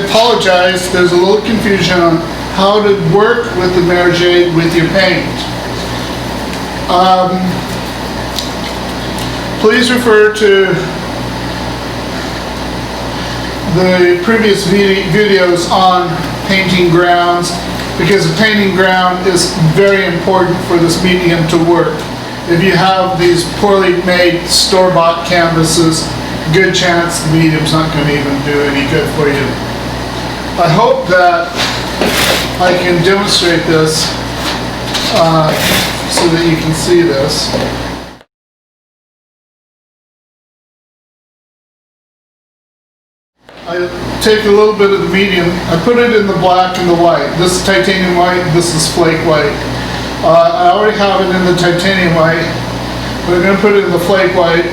apologize, there's a little confusion on how to work with the Maroger with your paint. Please refer to the previous videos on painting grounds, because the painting ground is very important for this medium to work. If you have these poorly made store-bought canvases, good chance the medium's not going to even do any good for you. I hope that I can demonstrate this so that you can see this. I take a little bit of the medium, I put it in the black and the white. This is titanium white, this is flake white. I already have it in the titanium white, but I'm going to put it in the flake white.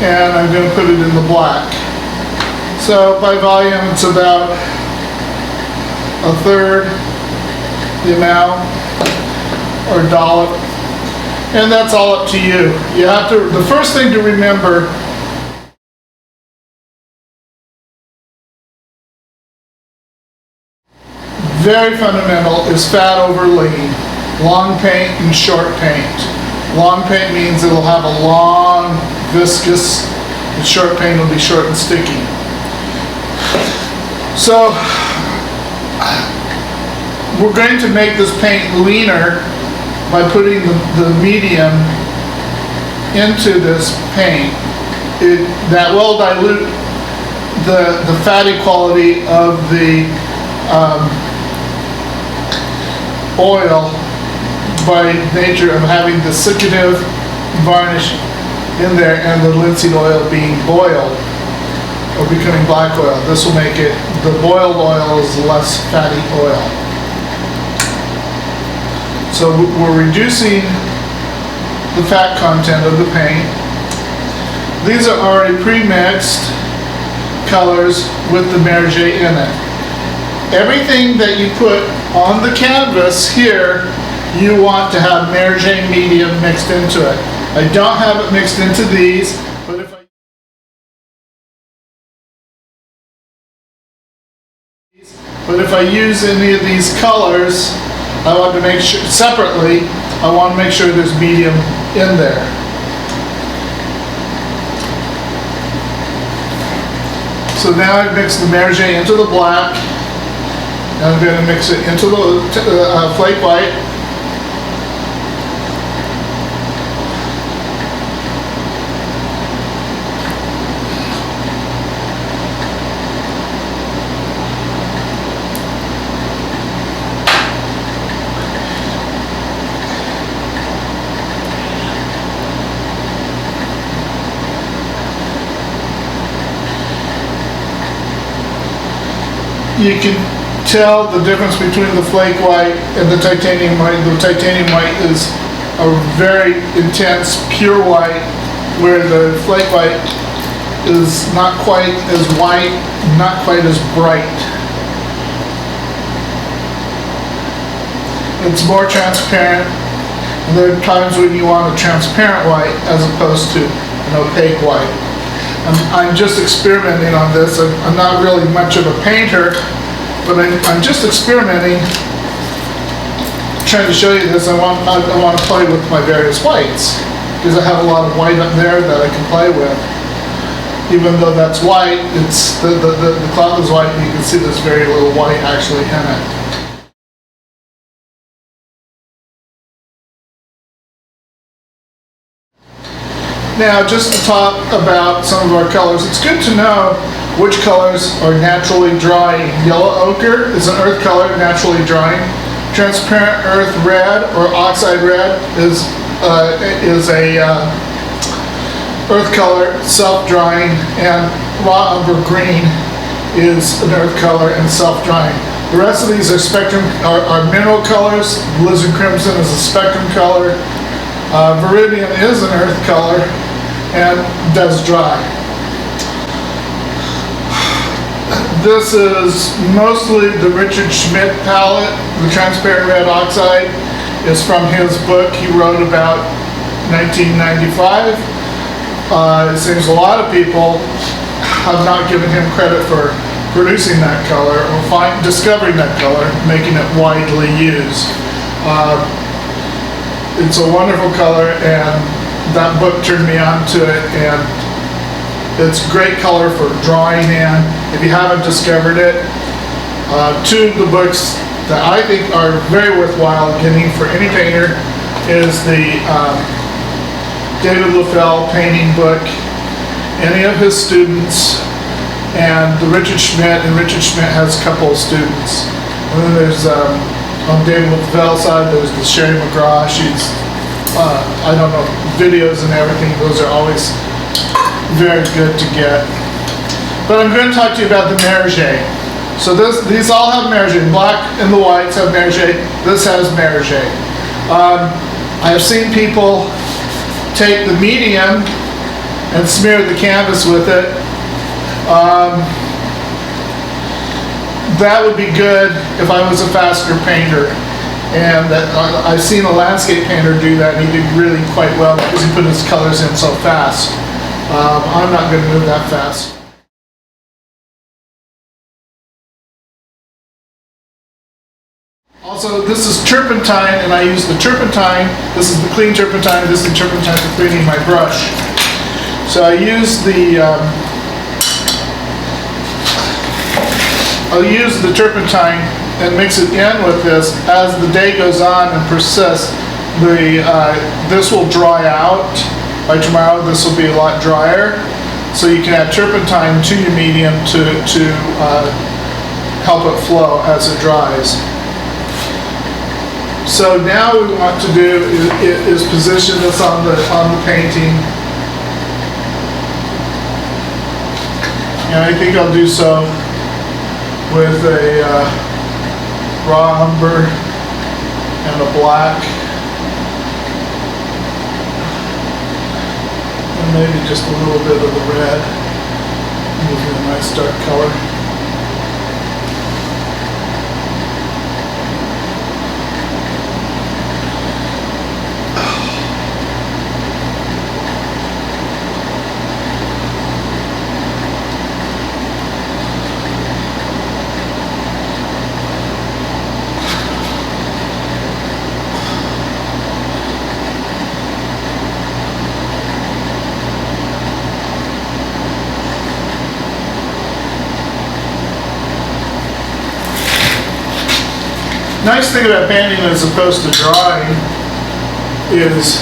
And I'm going to put it in the black. So by volume it's about a third the amount, or dollop. And that's all up to you. You have to, the first thing to remember, very fundamental, is fat over lean. Long paint and short paint. Long paint means it'll have a long, viscous, and short paint will be short and sticky. So, we're going to make this paint leaner by putting the medium into this paint. That will dilute the fatty quality of the oil by nature of having the cicative varnish in there and the linseed oil being boiled or becoming black oil. This will make it, the boiled oil is less fatty oil. So we're reducing the fat content of the paint. These are already pre-mixed colors with the Maroger in it. Everything that you put on the canvas here, you want to have Maroger Medium mixed into it. I don't have it mixed into these, but if I use any of these colors, I want to make sure, separately, I want to make sure there's medium in there. So now I've mixed the Maroger into the black, and I'm going to mix it into the flake white. You can tell the difference between the flake white and the titanium white. The titanium white is a very intense, pure white, where the flake white is not quite as white, not quite as bright. It's more transparent. And there are times when you want a transparent white as opposed to an opaque white. I'm just experimenting on this. I'm not really much of a painter, but I'm just experimenting, trying to show you this. I want to play with my various whites, because I have a lot of white up there that I can play with. Even though that's white, it's the cloth is white, and you can see there's very little white actually in it. Now, just to talk about some of our colors, it's good to know which colors are naturally drying. Yellow ochre is an earth color, naturally drying. Transparent earth red or oxide red is a earth color, self-drying, and raw umber green is an earth color and self-drying. The rest of these are spectrum, are mineral colors. Blizzard crimson is a spectrum color. Viridian is an earth color and does dry. This is mostly the Richard Schmidt palette. The transparent red oxide is from his book he wrote about 1995. It seems a lot of people have not given him credit for producing that color or discovering that color, making it widely used. It's a wonderful color, and that book turned me on to it, and it's great color for drawing in. If you haven't discovered it, two of the books that I think are very worthwhile getting for any painter is the David LaFell painting book, any of his students, and the Richard Schmidt, and Richard Schmidt has a couple of students. And then there's, on David LaFell's side, there's the Sherry McGraw. She's, I don't know, videos and everything. Those are always very good to get. But I'm going to talk to you about the Maroger. So these all have Maroger. Black and the whites have Maroger. This has Maroger. I have seen people take the medium and smear the canvas with it. That would be good if I was a faster painter. And I've seen a landscape painter do that, and he did really quite well because he put his colors in so fast. I'm not going to move that fast. Also, this is turpentine, and I use the turpentine. This is the clean turpentine. This is the turpentine for cleaning my brush. So I use I'll use the turpentine and mix it in with this. As the day goes on and persists, this will dry out. By tomorrow, this will be a lot drier. So you can add turpentine to your medium to help it flow as it dries. So now what we want to do is position this on the painting. And I think I'll do so with a raw umber and a black. And maybe just a little bit of the red. Give you a nice dark color. Nice thing about painting as opposed to drawing is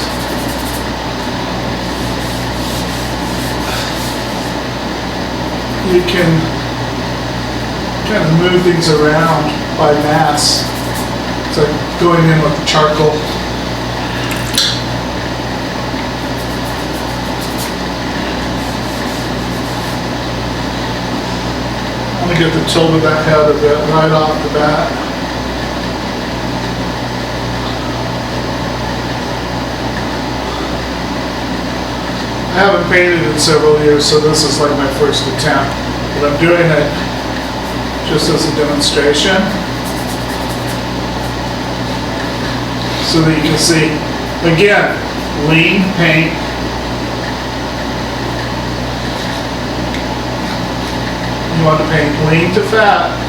you can kind of move things around by mass. It's like going in with charcoal. I'm going to get the tilt of that head a bit right off the bat. I haven't painted in several years, so this is like my first attempt. But I'm doing it just as a demonstration, so that you can see, again, lean paint. You want to paint lean to fat.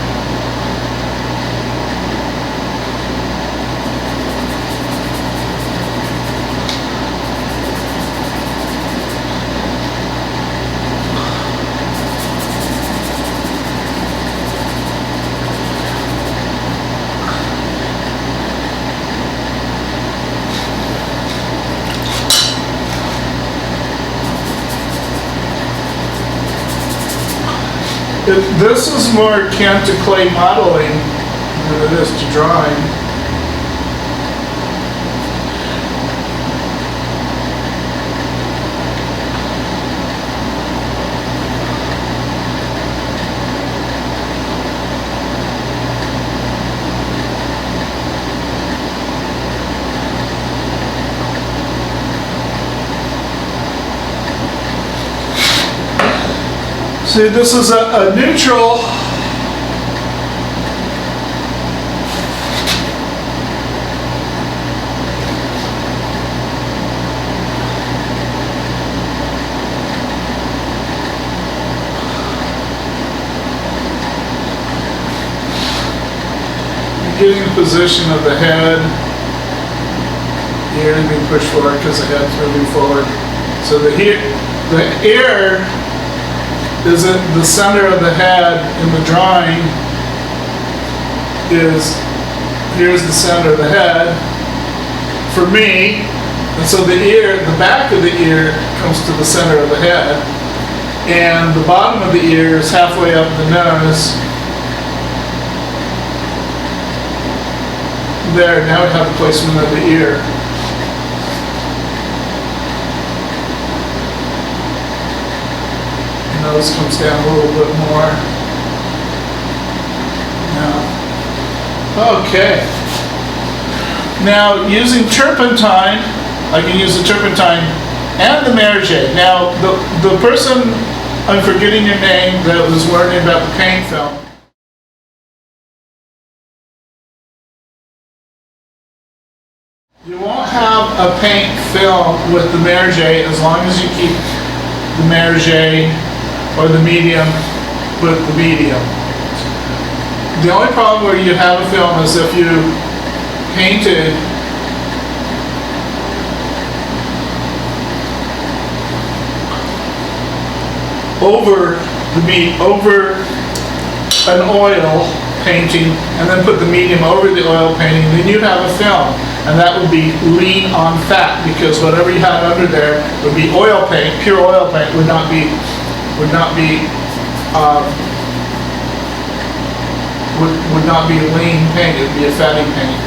This is more akin to clay modeling than it is to drawing. See, this is a neutral. getting the position of the head. The ear is being pushed forward because the head's moving forward. So the ear is at the center of the head in the drawing. Here's the center of the head for me, and so the back of the ear comes to the center of the head, and the bottom of the ear is halfway up the nose. There, now we have the placement of the ear. The nose comes down a little bit more. Now, okay. Now, using turpentine, I can use the turpentine and the Maroger. Now, the person, I'm forgetting your name, that was learning about the paint film. You won't have a paint film with the Maroger as long as you keep the Maroger or the medium with the medium. The only problem where you have a film is if you painted over an oil painting and then put the medium over the oil painting, then you'd have a film, and that would be lean on fat, because whatever you had under there would be oil paint. Pure oil paint would not be lean paint. It would be a fatty paint.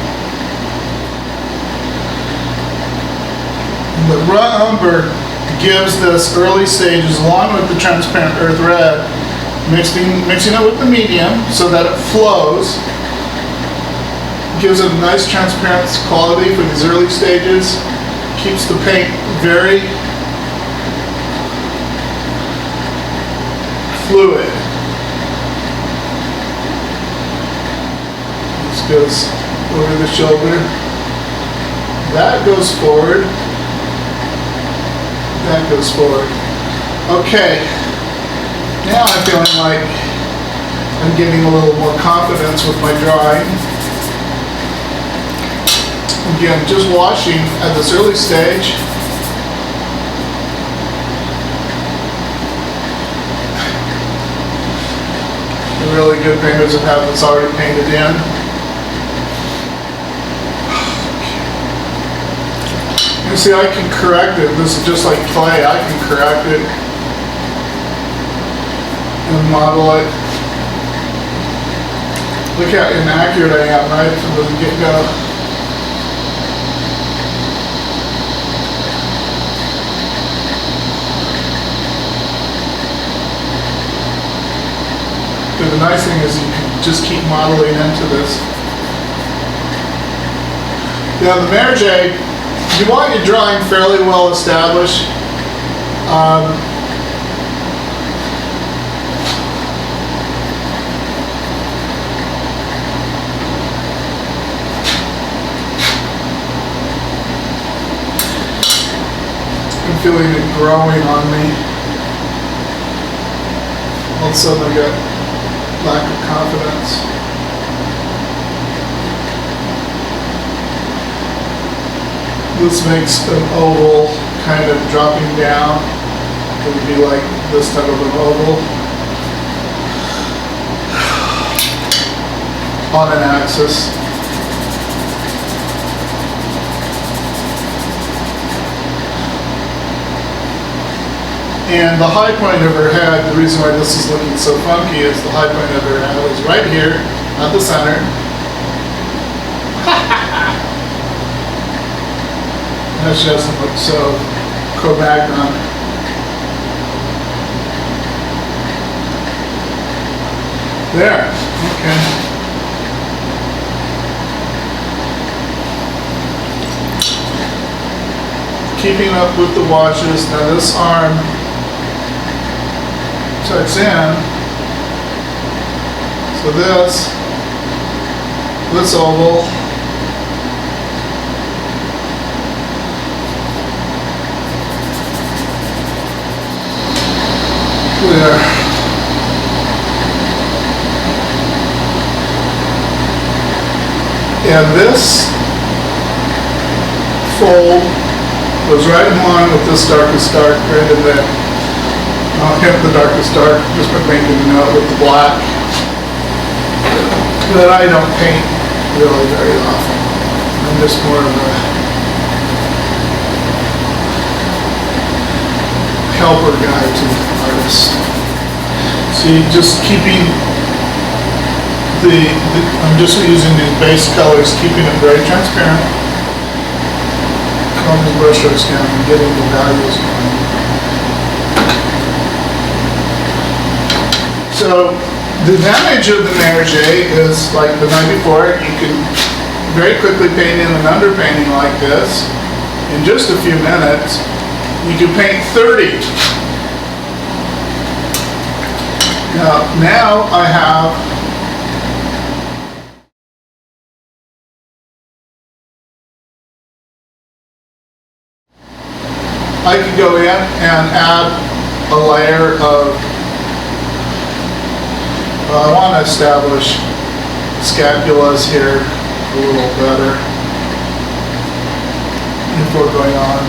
The raw umber gives this early stages along with the transparent earth red, mixing it with the medium so that it flows, gives it a nice transparent quality for these early stages, keeps the paint very fluid. This goes over the shoulder, that goes forward, that goes forward. Okay, now I'm feeling like I'm getting a little more confidence with my drawing. Again, just washing at this early stage. The really good painters that have this already painted in. You see, I can correct it. This is just like clay. I can correct it and model it. Look how inaccurate I am right from the get-go. But the nice thing is you can just keep modeling into this. Now the Maroger, you want your drawing fairly well established. I'm feeling it growing on me. All of a sudden I got lack of confidence. This makes an oval kind of dropping down. It would be like this type of an oval on an axis. And the high point of her head, the reason why this is looking so funky is the high point of her head is right here at the center. That she doesn't look so Cro-Magnon. There, okay. Keeping up with the washes. Now this arm tucks in. So this oval there. And this fold goes right in line with this darkest dark right in there. I'll hit the darkest dark just by making a note with the black. But I don't paint really very often. I'm just more of a helper guy to the artist. So you just keeping I'm just using these base colors, keeping it very transparent. Calm the brush strokes down and getting the values going. So the advantage of the Maroger is, like the night before, you can very quickly paint in an underpainting like this. In just a few minutes, you can paint 30. Now I have I can go in and add a layer of, I want to establish scapulas here a little better before going on.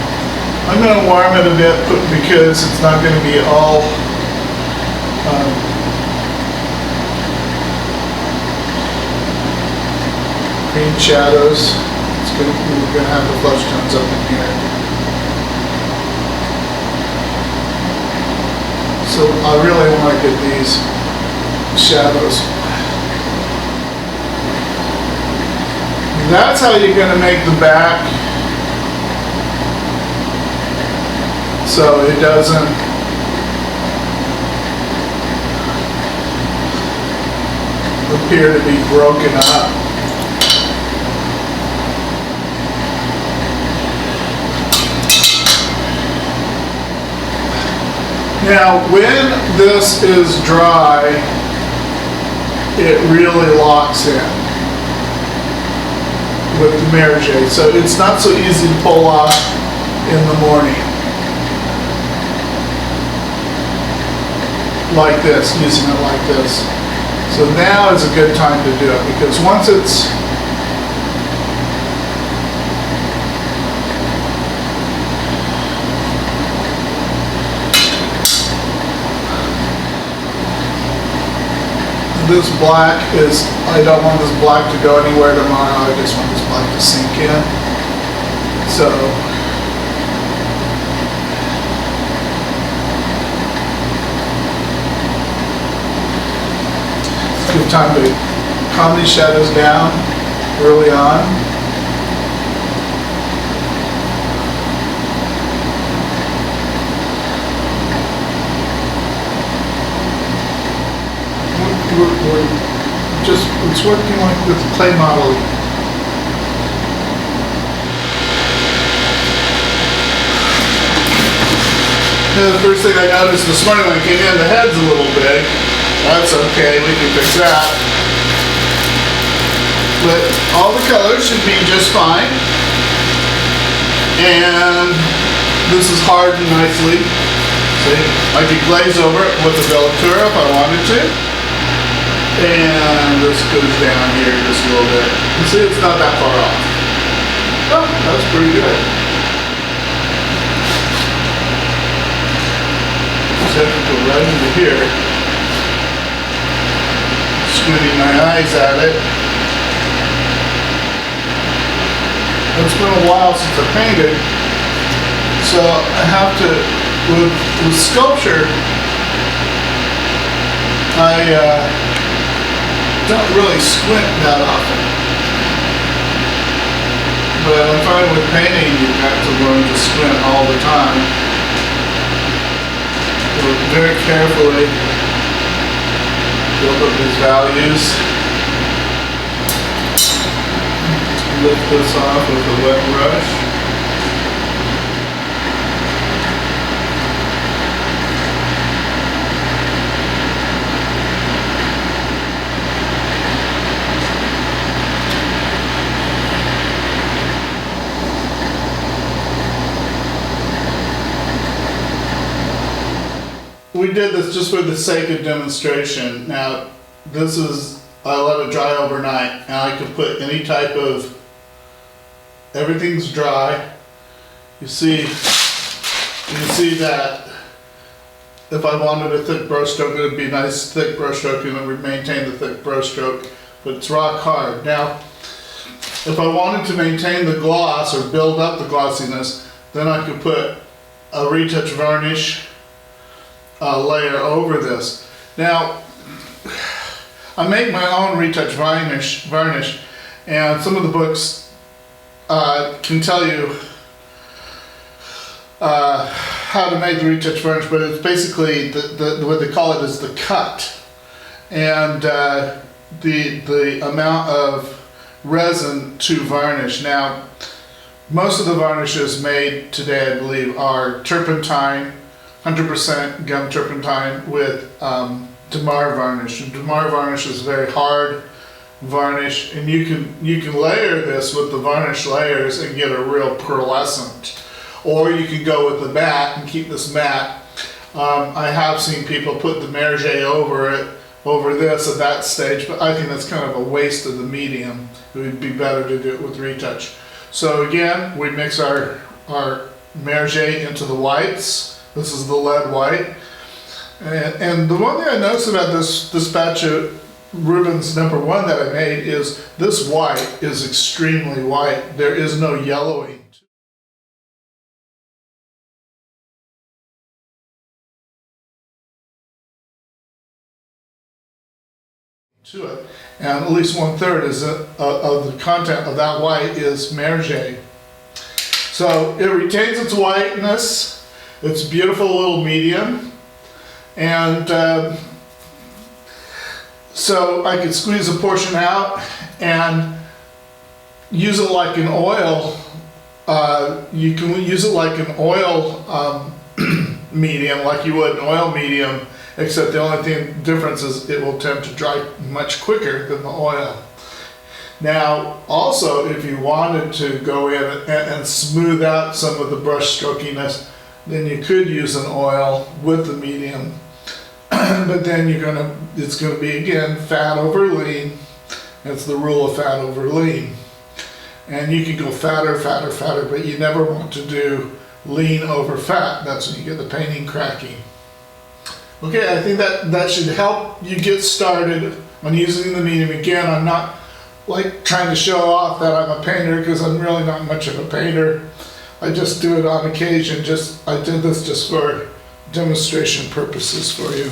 I'm going to warm it a bit because it's not going to be all green shadows. We're going to have the flush tones up in here. So I really want to get these shadows. That's how you're going to make the back so it doesn't appear to be broken up. Now, when this is dry, it really locks in with the Maroger. So it's not so easy to pull off in the morning. Like this, using it like this. So now is a good time to do it because once it's this black is, I don't want this black to go anywhere tomorrow, I just want this black to sink in. So, give time to calm these shadows down early on. It's working like with clay modeling. And the first thing I noticed this morning when I came in, the head's a little big. That's okay, we can fix that. But all the colors should be just fine. And this is hardened nicely. See, I could glaze over it with a Velatura if I wanted to. And this goes down here just a little bit. You see, it's not that far off. Oh, that's pretty good. Just have to go right into here. Squinting my eyes at it. It's been a while since I painted, so I have to, with sculpture, I don't really squint that often. But I'm finding with painting, you've got to learn to squint all the time. So very carefully build up these values. Lift this off with a wet brush. We did this just for the sake of demonstration. Now, this is I let it dry overnight, and I can put any type of, everything's dry. You see that if I wanted a thick brush stroke, it would be a nice thick brush stroke, and it would maintain the thick brush stroke, but it's rock hard. Now, if I wanted to maintain the gloss or build up the glossiness, then I could put a retouch varnish layer over this. Now, I make my own retouch varnish, and some of the books can tell you how to make the retouch varnish, but it's basically what they call it is the cut, and the amount of resin to varnish. Now, most of the varnishes made today, I believe, are turpentine, 100% gum turpentine with Damar varnish. And Damar varnish is very hard varnish, and you can layer this with the varnish layers and get a real pearlescent. Or you can go with the matte and keep this matte. I have seen people put the Maroger over this at that stage, but I think that's kind of a waste of the medium. It would be better to do it with retouch. So again, we mix our Maroger into the whites. This is the lead white. And the one thing I noticed about this batch of Rubens #1 that I made is this white is extremely white. There is no yellowing to it, and at least 1/3 is of the content of that white is Maroger. So it retains its whiteness. It's a beautiful little medium, and so I could squeeze a portion out and use it like an oil. You can use it like an oil medium, like you would an oil medium, except the only difference is it will tend to dry much quicker than the oil. Now, also, if you wanted to go in and smooth out some of the brush strokiness, then you could use an oil with the medium. But then it's gonna be, again, fat over lean. That's the rule of fat over lean. And you can go fatter, fatter, fatter, but you never want to do lean over fat. That's when you get the painting cracking. Okay, I think that should help you get started on using the medium. Again, I'm not like trying to show off that I'm a painter, because I'm really not much of a painter. I just do it on occasion. I did this just for demonstration purposes for you.